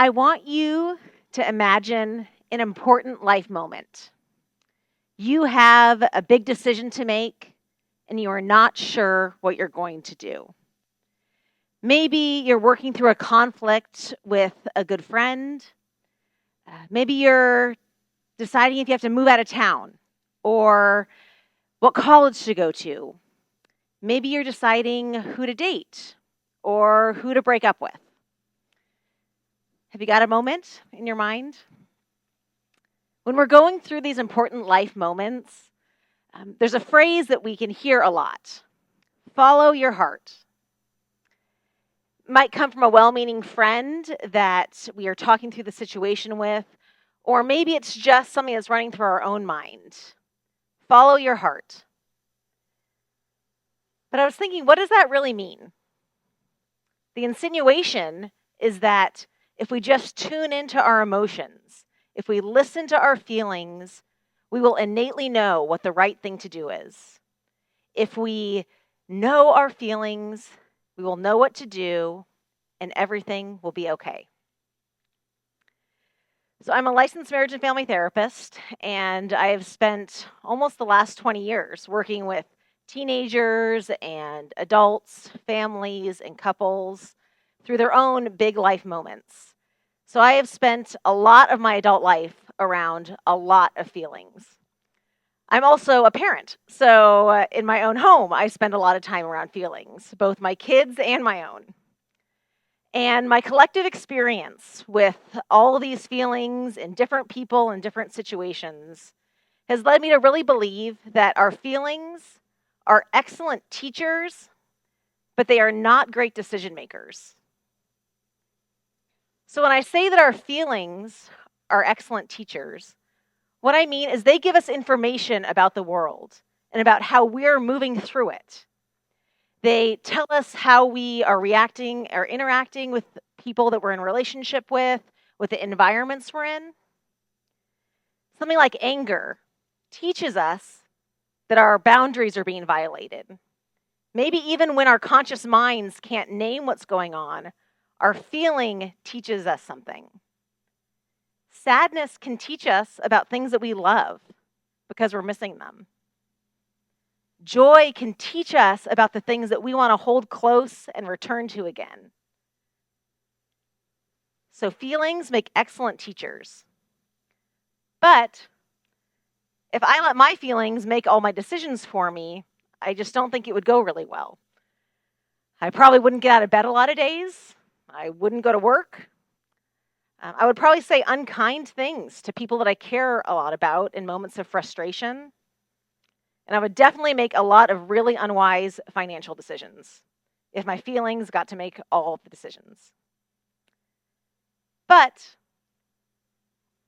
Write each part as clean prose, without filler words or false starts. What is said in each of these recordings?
I want you to imagine an important life moment. You have a big decision to make, and you are not sure what you're going to do. Maybe you're working through a conflict with a good friend. Maybe you're deciding if you have to move out of town or what college to go to. Maybe you're deciding who to date or who to break up with. Have you got a moment in your mind? When we're going through these important life moments, there's a phrase that we can hear a lot. Follow your heart. It might come from a well-meaning friend that we are talking through the situation with, or maybe it's just something that's running through our own mind. Follow your heart. But I was thinking, what does that really mean? The insinuation is that if we just tune into our emotions, if we listen to our feelings, we will innately know what the right thing to do is. If we know our feelings, we will know what to do, and everything will be okay. So I'm a licensed marriage and family therapist, and I have spent almost the last 20 years working with teenagers and adults, families, and couples through their own big life moments. So I have spent a lot of my adult life around a lot of feelings. I'm also a parent, so in my own home, I spend a lot of time around feelings, both my kids and my own. And my collective experience with all of these feelings in different people and different situations has led me to really believe that our feelings are excellent teachers, but they are not great decision makers. So when I say that our feelings are excellent teachers, what I mean is they give us information about the world and about how we're moving through it. They tell us how we are reacting or interacting with people that we're in a relationship with the environments we're in. Something like anger teaches us that our boundaries are being violated. Maybe even when our conscious minds can't name what's going on, our feeling teaches us something. Sadness can teach us about things that we love because we're missing them. Joy can teach us about the things that we want to hold close and return to again. So feelings make excellent teachers. But if I let my feelings make all my decisions for me, I just don't think it would go really well. I probably wouldn't get out of bed a lot of days. I wouldn't go to work. I would probably say unkind things to people that I care a lot about in moments of frustration. And I would definitely make a lot of really unwise financial decisions if my feelings got to make all of the decisions. But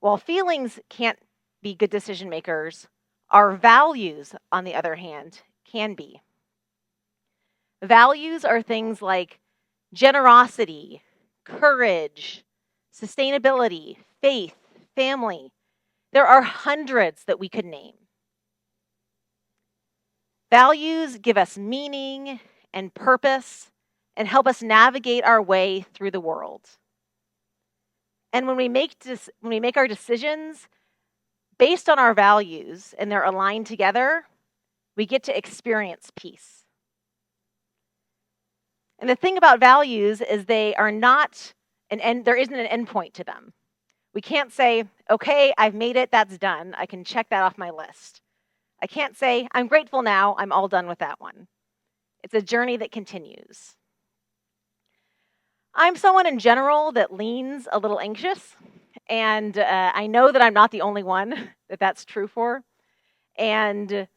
while feelings can't be good decision makers, our values, on the other hand, can be. Values are things like generosity, courage, sustainability, faith, family. There are hundreds that we could name. Values give us meaning and purpose and help us navigate our way through the world. And when we make our decisions based on our values and they're aligned together, we get to experience peace. And the thing about values is they are not there isn't an end point to them. We can't say, okay, I've made it, that's done. I can check that off my list. I can't say, I'm grateful now, I'm all done with that one. It's a journey that continues. I'm someone in general that leans a little anxious, and I know that I'm not the only one that that's true for. And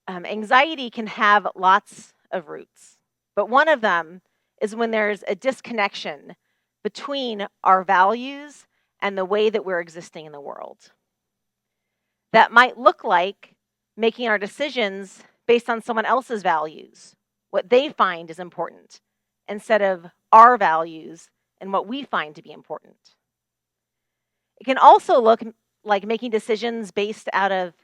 anxiety can have lots of roots, but one of them is when there's a disconnection between our values and the way that we're existing in the world. That might look like making our decisions based on someone else's values, what they find is important, instead of our values and what we find to be important. It can also look like making decisions based out of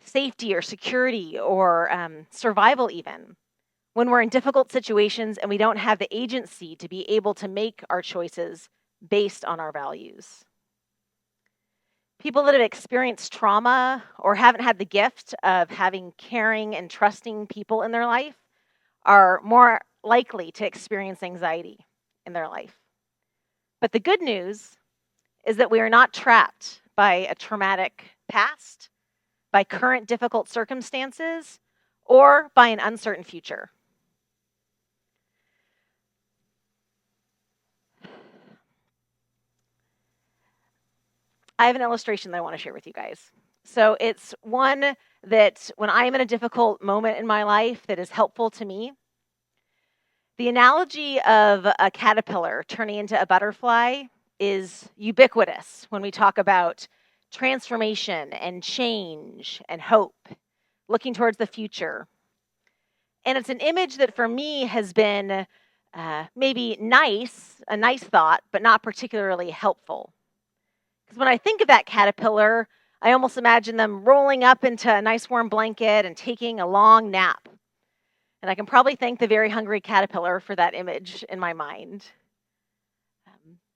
safety or security or survival even. When we're in difficult situations and we don't have the agency to be able to make our choices based on our values. People that have experienced trauma or haven't had the gift of having caring and trusting people in their life are more likely to experience anxiety in their life. But the good news is that we are not trapped by a traumatic past, by current difficult circumstances, or by an uncertain future. I have an illustration that I want to share with you guys. So it's one that when I'm in a difficult moment in my life that is helpful to me. The analogy of a caterpillar turning into a butterfly is ubiquitous when we talk about transformation and change and hope, looking towards the future. And it's an image that for me has been maybe nice, a nice thought, but not particularly helpful. Because when I think of that caterpillar, I almost imagine them rolling up into a nice warm blanket and taking a long nap. And I can probably thank the very hungry caterpillar for that image in my mind.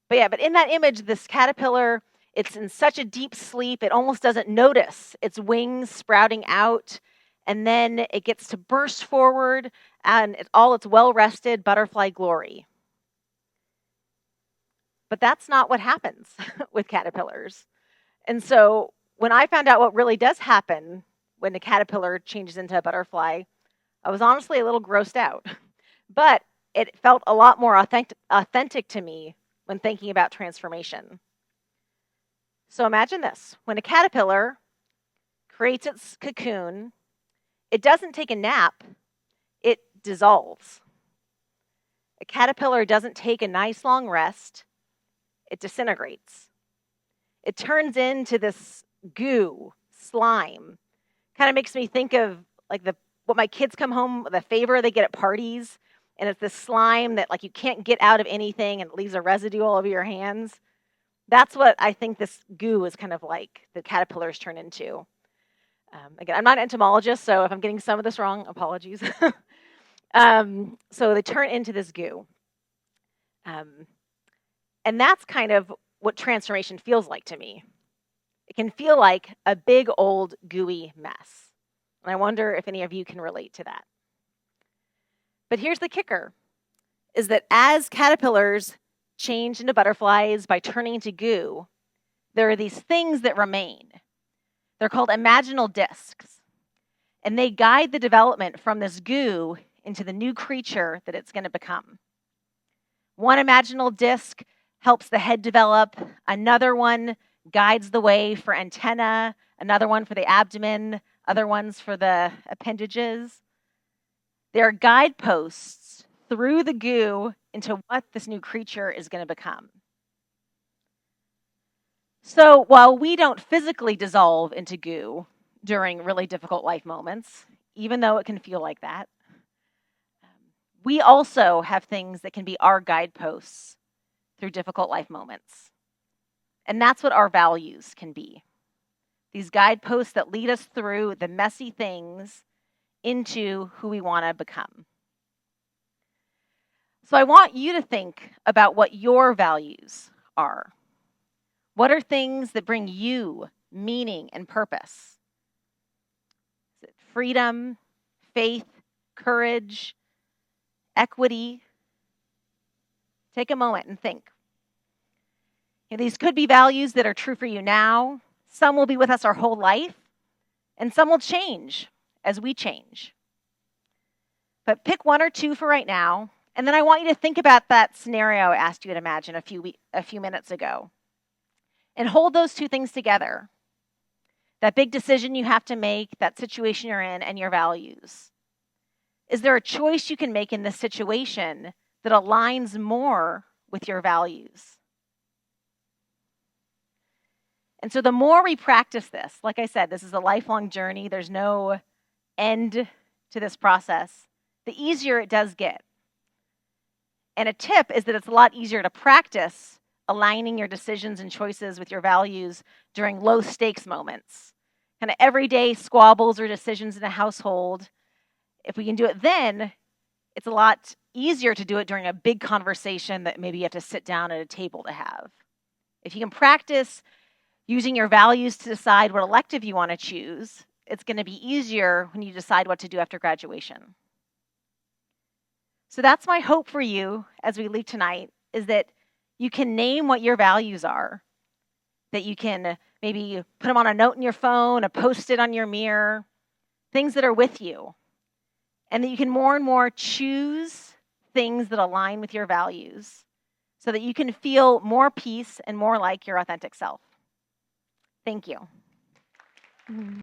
But in that image, this caterpillar, it's in such a deep sleep, it almost doesn't notice its wings sprouting out. And then it gets to burst forward and all its well-rested butterfly glory. But that's not what happens with caterpillars. And so when I found out what really does happen when the caterpillar changes into a butterfly, I was honestly a little grossed out. But it felt a lot more authentic to me when thinking about transformation. So imagine this. When a caterpillar creates its cocoon, it doesn't take a nap, it dissolves. A caterpillar doesn't take a nice long rest, it disintegrates. It turns into this goo, slime. Kind of makes me think of like what my kids come home, the favor they get at parties, and it's this slime that like you can't get out of anything and it leaves a residue all over your hands. That's what I think this goo is kind of like the caterpillars turn into. Again, I'm not an entomologist, so if I'm getting some of this wrong, apologies. So they turn into this goo. And that's kind of what transformation feels like to me. It can feel like a big old gooey mess. And I wonder if any of you can relate to that. But here's the kicker, is that as caterpillars change into butterflies by turning into goo, there are these things that remain. They're called imaginal discs. And they guide the development from this goo into the new creature that it's going to become. One imaginal disc helps the head develop. Another one guides the way for antenna. Another one for the abdomen. Other ones for the appendages. They're guideposts through the goo into what this new creature is going to become. So while we don't physically dissolve into goo during really difficult life moments, even though it can feel like that, we also have things that can be our guideposts through difficult life moments. And that's what our values can be. These guideposts that lead us through the messy things into who we want to become. So I want you to think about what your values are. What are things that bring you meaning and purpose? Is it freedom, faith, courage, equity? Take a moment and think. These could be values that are true for you now. Some will be with us our whole life, and some will change as we change. But pick one or two for right now, and then I want you to think about that scenario I asked you to imagine a few minutes ago. And hold those two things together. That big decision you have to make, that situation you're in, and your values. Is there a choice you can make in this situation that aligns more with your values? And so the more we practice this, like I said, this is a lifelong journey. There's no end to this process. The easier it does get. And a tip is that it's a lot easier to practice aligning your decisions and choices with your values during low stakes moments. Kind of everyday squabbles or decisions in a household. If we can do it then, It's a lot easier to do it during a big conversation that maybe you have to sit down at a table to have. If you can practice using your values to decide what elective you want to choose, it's going to be easier when you decide what to do after graduation. So that's my hope for you as we leave tonight, is that you can name what your values are, that you can maybe put them on a note in your phone, a post-it on your mirror, things that are with you, and that you can more and more choose things that align with your values so that you can feel more peace and more like your authentic self. Thank you.